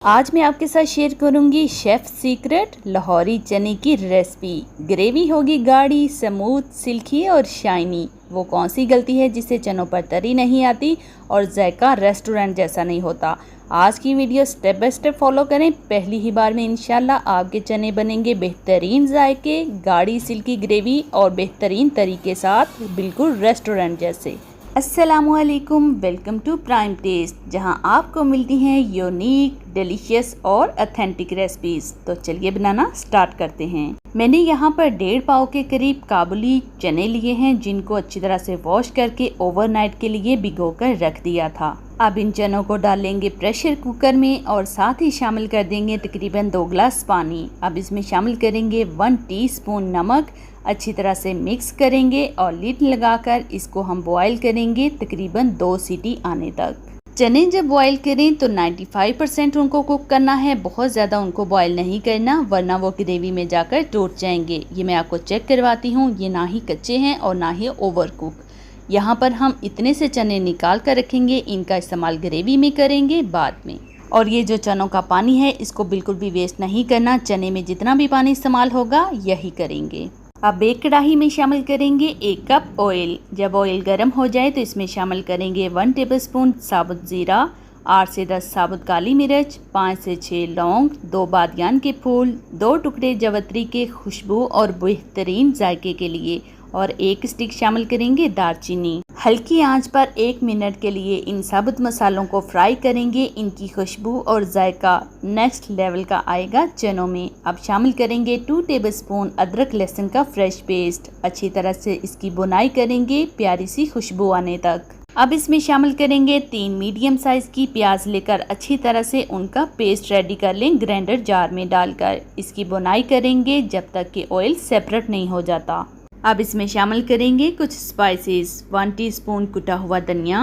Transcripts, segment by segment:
आज मैं आपके साथ शेयर करूंगी शेफ सीक्रेट लाहौरी चने की रेसिपी। ग्रेवी होगी गाढ़ी, स्मूथ, सिल्की और शाइनी। वो कौन सी गलती है जिससे चनों पर तरी नहीं आती और जायका रेस्टोरेंट जैसा नहीं होता। आज की video step by step follow करें। पहली ही बार में इंशाल्लाह आपके चने बनेंगे बेहतरीन जायके, गाढ़ी सिल्की ग्रेवी और बेहतरीन तरी के साथ, बिल्कुल रेस्टोरेंट जैसे। अस्सलामुअलैकुम, वेलकम टू प्राइम टेस्ट, जहां आपको मिलती हैं यूनिक, डिलीशियस और ऑथेंटिक रेसिपीज। तो चलिए बनाना स्टार्ट करते हैं। मैंने यहाँ पर 1.5 पाव के करीब काबुली चने लिए हैं, जिनको अच्छी तरह से वॉश करके ओवरनाइट के लिए भिगोकर रख दिया था। अब इन चनों को डालेंगे प्रेशर कुकर में और साथ ही शामिल कर देंगे तकरीबन 2 गिलास पानी। अब इसमें शामिल करेंगे 1 टीस्पून नमक। अच्छी तरह से मिक्स करेंगे और लिड लगाकर इसको हम बॉईल करेंगे तकरीबन 2 सीटी आने तक। चने जब बॉईल करें तो 95% उनको कुक करना है, बहुत ज़्यादा उनको बॉईल नहीं करना, वरना वो ग्रेवी में जाकर टूट जाएंगे। ये मैं आपको चेक करवाती हूँ, ये ना ही कच्चे हैं और ना ही ओवर कुक। यहाँ पर हम इतने से चने निकाल कर रखेंगे, इनका इस्तेमाल ग्रेवी में करेंगे बाद में। और ये जो चनों का पानी है इसको बिल्कुल भी वेस्ट नहीं करना, चने में जितना भी पानी इस्तेमाल होगा यही करेंगे। अब एक कढ़ाई में शामिल करेंगे 1 कप ऑयल। जब ऑयल गर्म हो जाए तो इसमें शामिल करेंगे 1 टेबलस्पून साबुत ज़ीरा, 8 से 10 साबुत काली मिर्च, 5 से 6 लौंग, 2 बादियान के फूल, 2 टुकड़े जवत्री के खुशबू और बेहतरीन जायके के लिए, और 1 स्टिक शामिल करेंगे दालचीनी। हल्की आंच पर 1 मिनट के लिए इन साबुत मसालों को फ्राई करेंगे। इनकी खुशबू और जायका नेक्स्ट लेवल का आएगा चनों में। अब शामिल करेंगे 2 टेबलस्पून अदरक लहसुन का फ्रेश पेस्ट। अच्छी तरह से इसकी बुनाई करेंगे प्यारी सी खुशबू आने तक। अब इसमें शामिल करेंगे 3 मीडियम साइज की प्याज लेकर अच्छी तरह से उनका पेस्ट रेडी कर लें ग्राइंडर जार में डालकर। इसकी बुनाई करेंगे जब तक कि ऑयल सेपरेट नहीं हो जाता। अब इसमें शामिल करेंगे कुछ स्पाइसेस। 1 टीस्पून कुटा हुआ धनिया,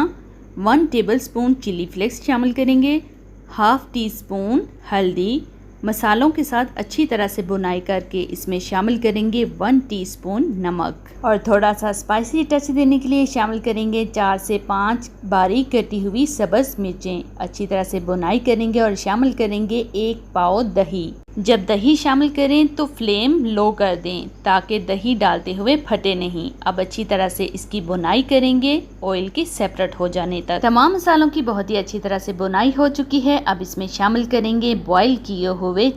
1 टेबलस्पून चिली फ्लेक्स शामिल करेंगे, हाफ टी स्पून हल्दी। मसालों के साथ अच्छी तरह से बुनाई करके इसमें शामिल करेंगे 1 टीस्पून नमक, और थोड़ा सा स्पाइसी टच देने के लिए शामिल करेंगे 4 से 5 बारीक कटी हुई सब्ज मिर्चें। अच्छी तरह से बुनाई करेंगे और शामिल करेंगे 1 पाव दही। जब दही शामिल करें तो फ्लेम लो कर दें ताकि दही डालते हुए फटे नहीं। अब अच्छी तरह से इसकी बुनाई करेंगे ऑयल के सेपरेट हो जाने तक। तमाम मसालों की बहुत ही अच्छी तरह से बुनाई हो चुकी है। अब इसमें शामिल करेंगे बॉईल किए हुए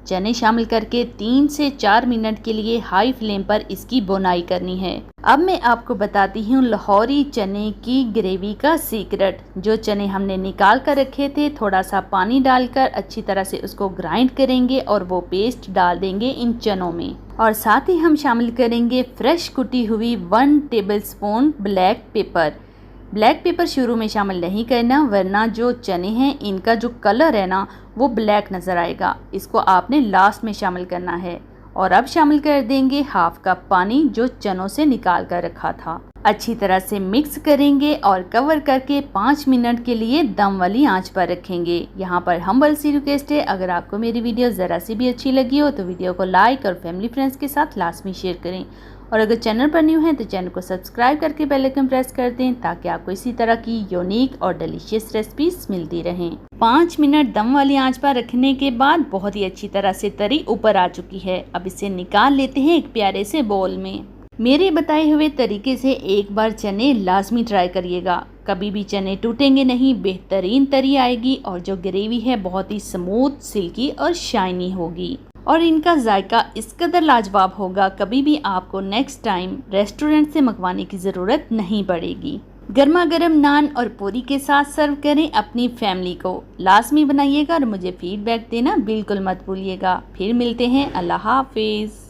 चने शामिल करके 3 से 4 मिनट के लिए हाई फ्लेम पर इसकी बुनाई करनी है। अब मैं आपको बताती हूँ लाहौरी चने की ग्रेवी का सीक्रेट। जो चने हमने निकाल कर रखे थे, थोड़ा सा पानी डालकर अच्छी तरह से उसको ग्राइंड करेंगे और वो पेस्ट डाल देंगे इन चनों में। और साथ ही हम शामिल करेंगे फ्रेश कुटी हुई 1 tablespoon black pepper. Black pepper शुरू में शामिल नहीं करना, वरना जो चने हैं इनका जो कलर है ना वो ब्लैक नज़र आएगा। इसको आपने लास्ट में शामिल करना है। और अब शामिल कर देंगे हाफ कप पानी जो चनों से निकाल कर रखा था। अच्छी तरह से मिक्स करेंगे और कवर करके 5 मिनट के लिए दम वाली आंच पर रखेंगे। यहाँ पर हम्बल सी रिक्वेस्ट है, अगर आपको मेरी वीडियो ज़रा सी भी अच्छी लगी हो तो वीडियो को लाइक और फैमिली फ्रेंड्स के साथ लाजमी शेयर करें। और अगर चैनल पर न्यू हैं तो चैनल को सब्सक्राइब करके बेल आइकन प्रेस कर दें ताकि आपको इसी तरह की यूनिक और डिलीशियस रेसिपीज मिलती रहें। 5 मिनट दम वाली आंच पर रखने के बाद बहुत ही अच्छी तरह से तरी ऊपर आ चुकी है। अब इसे निकाल लेते हैं एक प्यारे से बोल में। मेरे बताए हुए तरीके से एक बार चने लाजमी ट्राई करिएगा, कभी भी चने टूटेंगे नहीं, बेहतरीन तरी आएगी और जो ग्रेवी है बहुत ही स्मूथ, सिल्की और शाइनी होगी और इनका जायका इस कदर लाजवाब होगा, कभी भी आपको नेक्स्ट टाइम रेस्टोरेंट से मंगवाने की ज़रूरत नहीं पड़ेगी। गर्मा गर्म नान और पूरी के साथ सर्व करें अपनी फैमिली को। लाजमी बनाइएगा और मुझे फीडबैक देना बिल्कुल मत भूलिएगा। फिर मिलते हैं, अल्लाह हाफिज़।